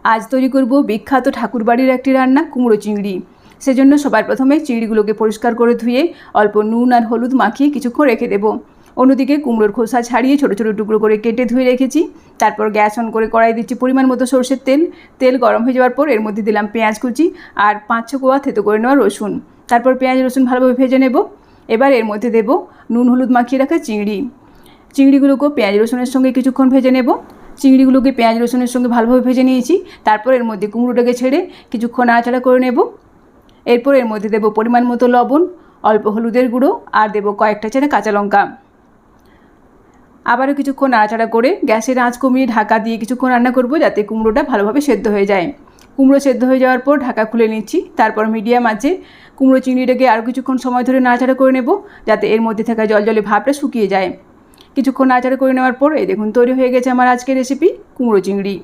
আজ তৈরি করব বিখ্যাত ঠাকুরবাড়ির একটি রান্না, কুমড়ো চিংড়ি। সেজন্য সবার প্রথমে চিংড়িগুলোকে পরিষ্কার করে ধুয়ে অল্প নুন আর হলুদ মাখিয়ে কিছুক্ষণ রেখে দেবো। অন্যদিকে কুমড়োর খোসা ছাড়িয়ে ছোটো ছোটো টুকরো করে কেটে ধুয়ে রেখেছি। তারপর গ্যাস অন করে কড়াই দিচ্ছি পরিমাণ মতো সরষের তেল। তেল গরম হয়ে যাওয়ার পর এর মধ্যে দিলাম পেঁয়াজ কুচি আর 5-6 কোয়া থেতো করে নেওয়া রসুন। তারপর পেঁয়াজ রসুন ভালোভাবে ভেজে নেব। এবার এর মধ্যে দেব নুন হলুদ মাখিয়ে রাখা চিংড়িগুলোকে পেঁয়াজ রসুনের সঙ্গে কিছুক্ষণ ভেজে নেব। চিংড়িগুলোকে পেঁয়াজ রসুনের সঙ্গে ভালোভাবে ভেজে নিয়েছি। তারপর এর মধ্যে কুমড়োটাকে ছেড়ে কিছুক্ষণ নাড়াচাড়া করে নেব। এরপর এর মধ্যে দেব পরিমাণ মতো লবণ, অল্প হলুদের গুঁড়ো আর দেব কয়েকটা চেরা কাঁচা লঙ্কা। আবারও কিছুক্ষণ নাড়াচাড়া করে গ্যাসের আঁচ কমিয়ে ঢাকা দিয়ে কিছুক্ষণ রান্না করব, যাতে কুমড়োটা ভালোভাবে সেদ্ধ হয়ে যায়। কুমড়ো সেদ্ধ হয়ে যাওয়ার পর ঢাকা খুলে নিচ্ছি। তারপর মিডিয়াম আঁচে কুমড়ো চিংড়িটাকে আরও কিছুক্ষণ সময় ধরে নাড়াচাড়া করে নেব, যাতে এর মধ্যে থাকা জলজলে ভাবটা শুকিয়ে যায়। কিছুক্ষণ নাড়াচাড়া করে নেওয়ার পর এই দেখুন তৈরি হয়ে গেছে আমার আজকের রেসিপি কুমড়ো চিংড়ি।